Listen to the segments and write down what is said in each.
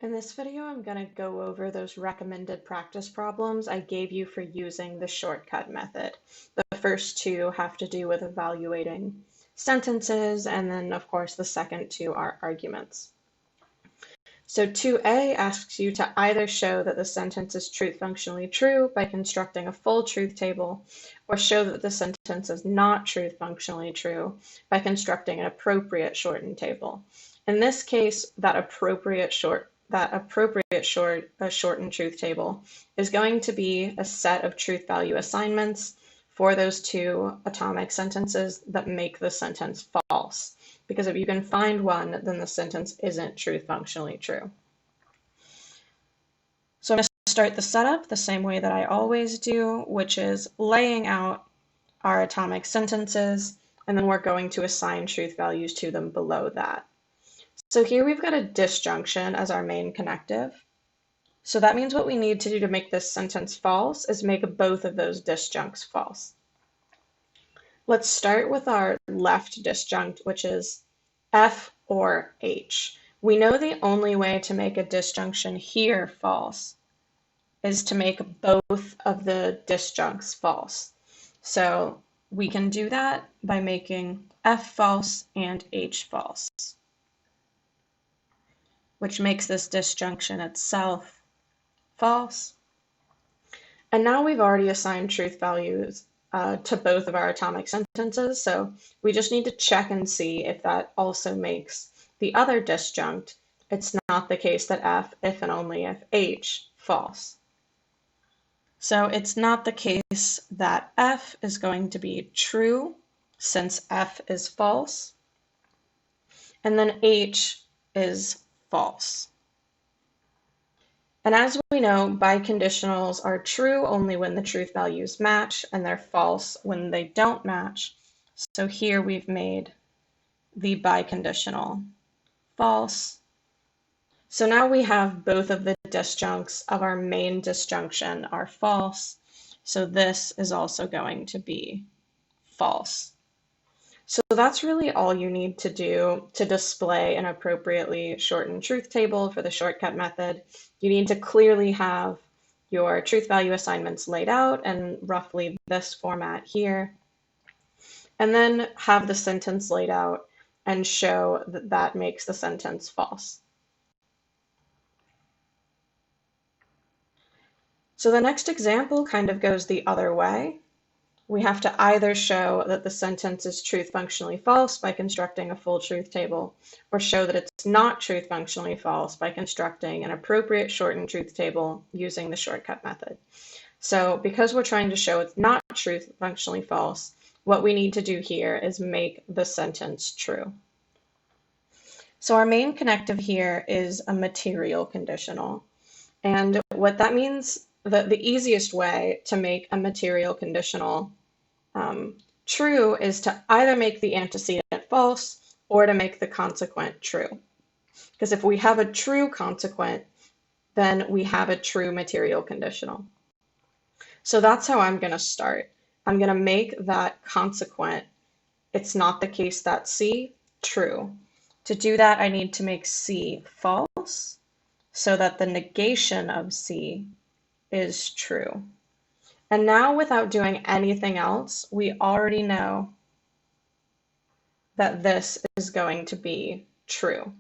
In this video, I'm going to go over those recommended practice problems I gave you for using the shortcut method. The first two have to do with evaluating sentences, and then, of course, the second two are arguments. So 2A asks you to either show that the sentence is truth functionally true by constructing a full truth table, or show that the sentence is not truth functionally true by constructing an appropriate shortened table. In this case, that appropriate shortened truth table is going to be a set of truth value assignments for those two atomic sentences that make the sentence false. Because if you can find one, then the sentence isn't truth functionally true. So I'm going to start the setup the same way that I always do, which is laying out our atomic sentences, and then we're going to assign truth values to them below that. So here we've got a disjunction as our main connective. So that means what we need to do to make this sentence false is make both of those disjuncts false. Let's start with our left disjunct, which is F or H. We know the only way to make a disjunction here false is to make both of the disjuncts false. So we can do that by making F false and H false, which makes this disjunction itself false. And now we've already assigned truth values to both of our atomic sentences, so we just need to check and see if that also makes the other disjunct, it's not the case that F, if and only if H, false. So it's not the case that F is going to be true, since F is false, and then H is false. And as we know, biconditionals are true only when the truth values match, and they're false when they don't match. So here we've made the biconditional false. So now we have both of the disjuncts of our main disjunction are false. So this is also going to be false. So that's really all you need to do to display an appropriately shortened truth table for the shortcut method. You need to clearly have your truth value assignments laid out in roughly this format here, and then have the sentence laid out and show that that makes the sentence false. So the next example kind of goes the other way. We have to either show that the sentence is truth functionally false by constructing a full truth table, or show that it's not truth functionally false by constructing an appropriate shortened truth table using the shortcut method. So because we're trying to show it's not truth functionally false, what we need to do here is make the sentence true. So our main connective here is a material conditional. And what that means, the easiest way to make a material conditional true is to either make the antecedent false or to make the consequent true. Because if we have a true consequent, then we have a true material conditional. So that's how I'm going to start. I'm going to make that consequent, it's not the case that C, true. To do that, I need to make C false so that the negation of C is true. And now, without doing anything else, we already know that this is going to be true.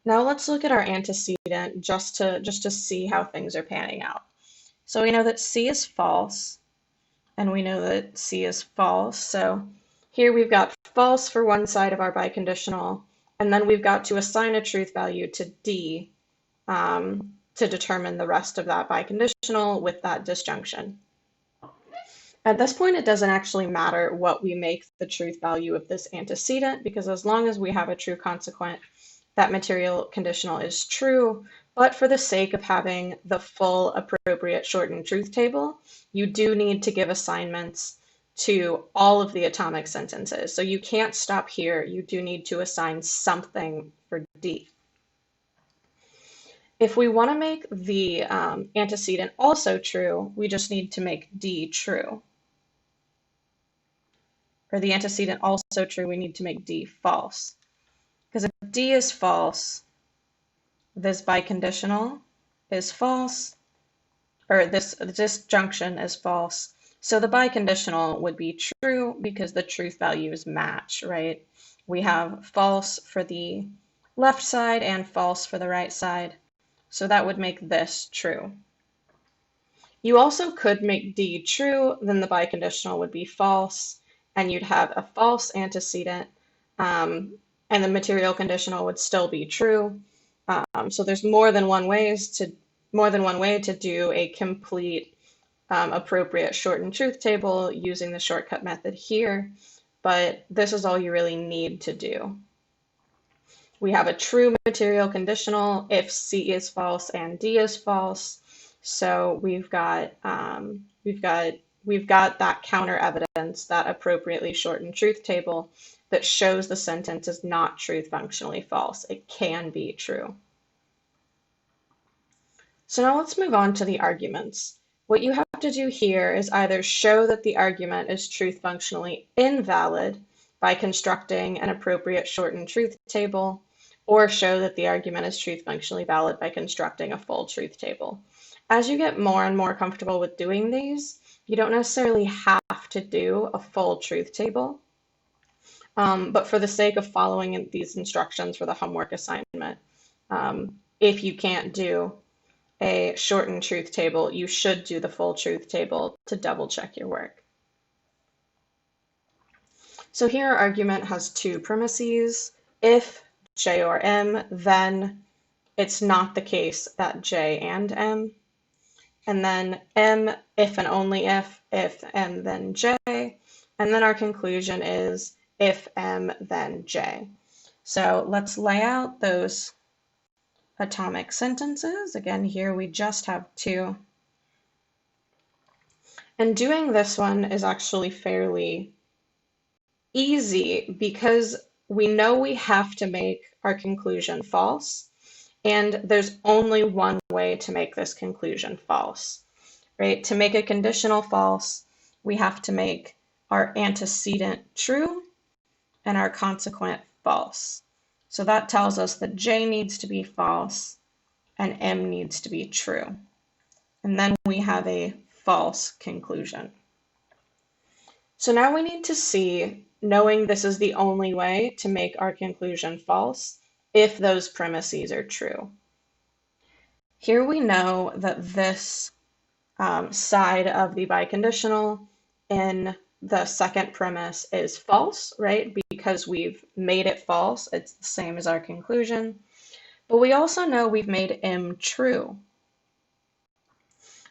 Now let's look at our antecedent just to see how things are panning out. So we know that C is false, and we know that C is false. So here we've got false for one side of our biconditional, and then we've got to assign a truth value to D to determine the rest of that biconditional with that disjunction. At this point, it doesn't actually matter what we make the truth value of this antecedent, because as long as we have a true consequent, that material conditional is true. But for the sake of having the full appropriate shortened truth table, you do need to give assignments to all of the atomic sentences. So you can't stop here. You do need to assign something for D. If we want to make the antecedent also true, we just need to make D true. For the antecedent also true, we need to make D false. Because if D is false, this biconditional is false, or this disjunction is false. So the biconditional would be true because the truth values match, right? We have false for the left side and false for the right side. So that would make this true. You also could make D true, then the biconditional would be false, and you'd have a false antecedent, and the material conditional would still be true. So there's more than one way to do a complete appropriate shortened truth table using the shortcut method here, but this is all you really need to do. We have a true material conditional if C is false and D is false. So we've got that counter evidence, that appropriately shortened truth table that shows the sentence is not truth functionally false. It can be true. So now let's move on to the arguments. What you have to do here is either show that the argument is truth functionally invalid by constructing an appropriate shortened truth table, or show that the argument is truth functionally valid by constructing a full truth table. As you get more and more comfortable with doing these, you don't necessarily have to do a full truth table, but for the sake of following these instructions for the homework assignment, if you can't do a shortened truth table, you should do the full truth table to double check your work. So here our argument has two premises. If J or M, then it's not the case that J and M. And then M, if and only if M, then J. And then our conclusion is if M, then J. So let's lay out those atomic sentences. Again, here we just have two. And doing this one is actually fairly easy because we know we have to make our conclusion false, and there's only one way to make this conclusion false, right? To make a conditional false, we have to make our antecedent true and our consequent false. So that tells us that J needs to be false and M needs to be true. And then we have a false conclusion. So now we need to see, knowing this is the only way to make our conclusion false, if those premises are true. Here we know that this side of the biconditional in the second premise is false, right? Because we've made it false. It's the same as our conclusion. But we also know we've made M true.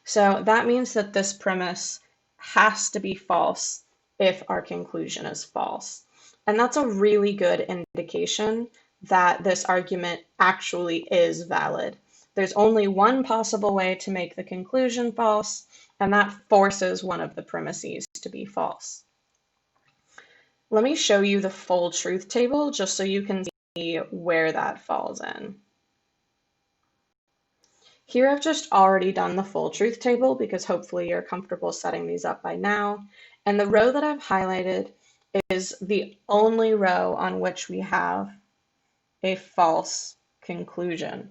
So that means that this premise has to be false if our conclusion is false. And that's a really good indication that this argument actually is valid. There's only one possible way to make the conclusion false, and that forces one of the premises to be false. Let me show you the full truth table just so you can see where that falls in. Here I've just already done the full truth table because hopefully you're comfortable setting these up by now. And the row that I've highlighted is the only row on which we have a false conclusion.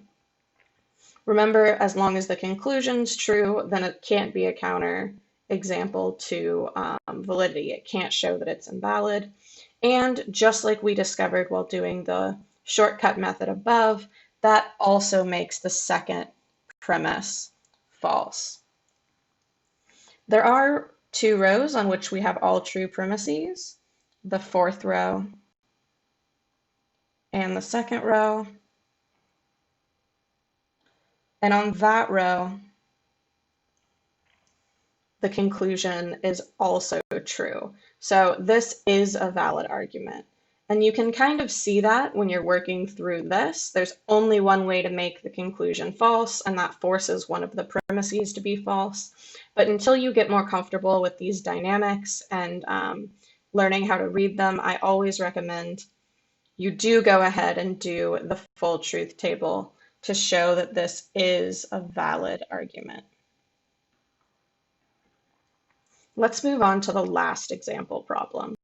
Remember, as long as the conclusion's true, then it can't be a counter example to validity. It can't show that it's invalid. And just like we discovered while doing the shortcut method above, that also makes the second premise false. There are two rows on which we have all true premises, the fourth row and the second row. And on that row, the conclusion is also true. So this is a valid argument. And you can kind of see that when you're working through this. There's only one way to make the conclusion false, and that forces one of the premises to be false. But until you get more comfortable with these dynamics and learning how to read them, I always recommend you do go ahead and do the full truth table to show that this is a valid argument. Let's move on to the last example problem.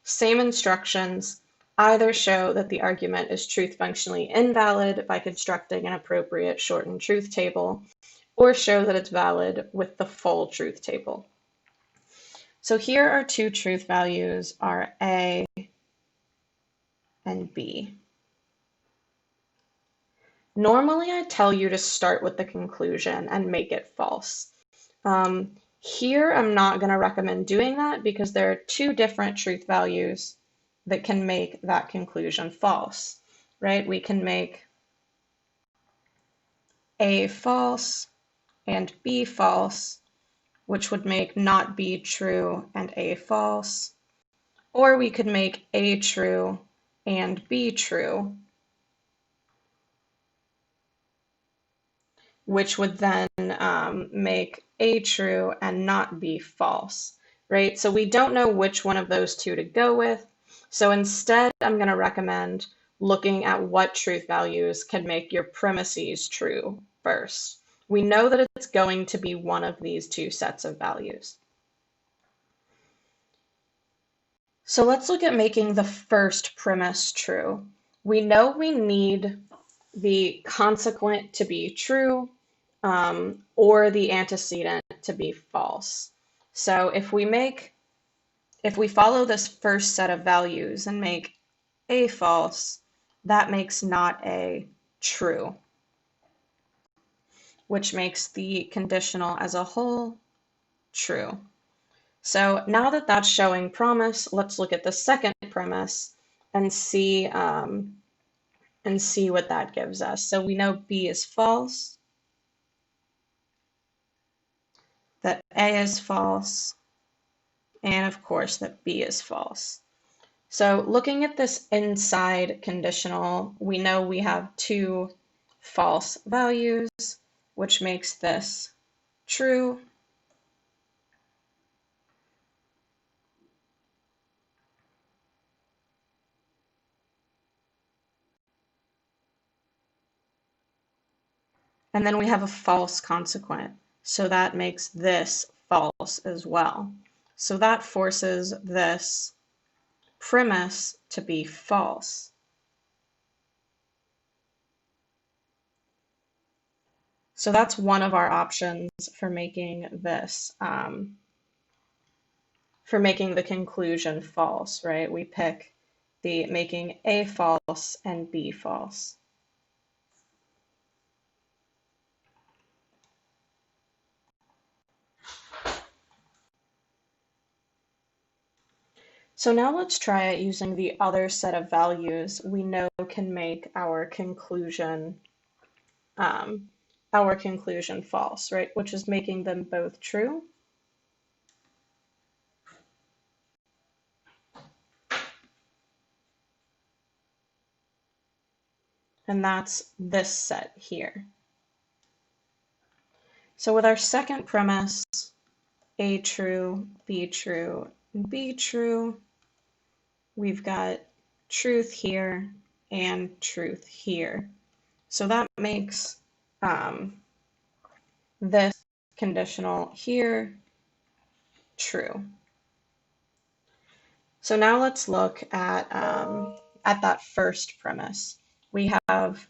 Same instructions, either show that the argument is truth functionally invalid by constructing an appropriate shortened truth table, or show that it's valid with the full truth table. So here our two truth values are A and B. Normally I tell you to start with the conclusion and make it false. Here I'm not going to recommend doing that because there are two different truth values that can make that conclusion false, right? We can make A false and B false, which would make not B true and A false. Or we could make A true and B true, which would then make A true and not B false, right? So we don't know which one of those two to go with. So instead, I'm going to recommend looking at what truth values can make your premises true first. We know that it's going to be one of these two sets of values. So let's look at making the first premise true. We know we need the consequent to be true or the antecedent to be false. So if we follow this first set of values and make A false, that makes not A true, which makes the conditional as a whole true. So now that that's showing promise, let's look at the second premise and see what that gives us. So we know B is false, that A is false, and of course that B is false. So looking at this inside conditional, we know we have two false values, which makes this true. And then we have a false consequent. So that makes this false as well. So that forces this premise to be false. So that's one of our options for making this, for making the conclusion false, right? We pick the making A false and B false. So now let's try it using the other set of values we know can make our conclusion false, right? Which is making them both true. And that's this set here. So with our second premise, A true, B true, and B true, we've got truth here and truth here. So that makes this conditional here true. So now let's look at that first premise. We have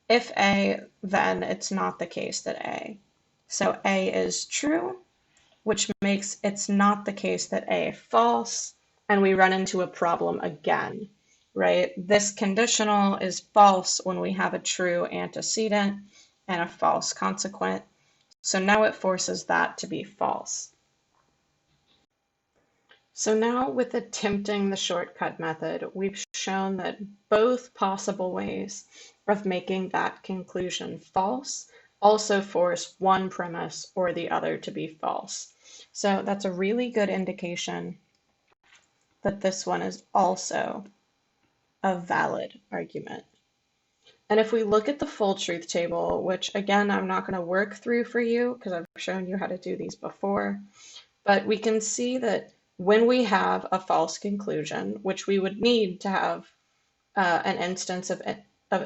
if A, then it's not the case that A. So A is true, which makes it's not the case that A false, and we run into a problem again, right? This conditional is false when we have a true antecedent and a false consequent. So now it forces that to be false. So now with attempting the shortcut method, we've shown that both possible ways of making that conclusion false also force one premise or the other to be false. So that's a really good indication that this one is also a valid argument. And if we look at the full truth table, which again, I'm not going to work through for you because I've shown you how to do these before, but we can see that when we have a false conclusion, which we would need to have an instance of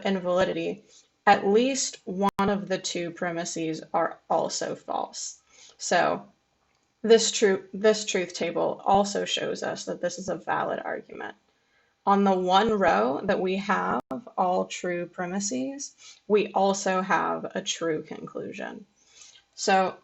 invalidity, at least one of the two premises are also false. So this truth table also shows us that this is a valid argument. On the one row that we have all true premises, we also have a true conclusion. So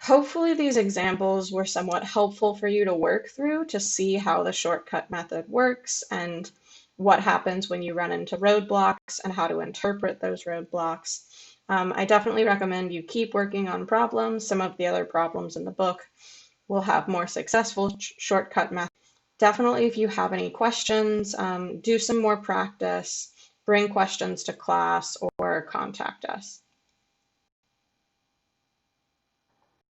hopefully these examples were somewhat helpful for you to work through to see how the shortcut method works and what happens when you run into roadblocks and how to interpret those roadblocks. I definitely recommend you keep working on problems. Some of the other problems in the book will have more successful shortcut methods. Definitely, if you have any questions, do some more practice, bring questions to class, or contact us.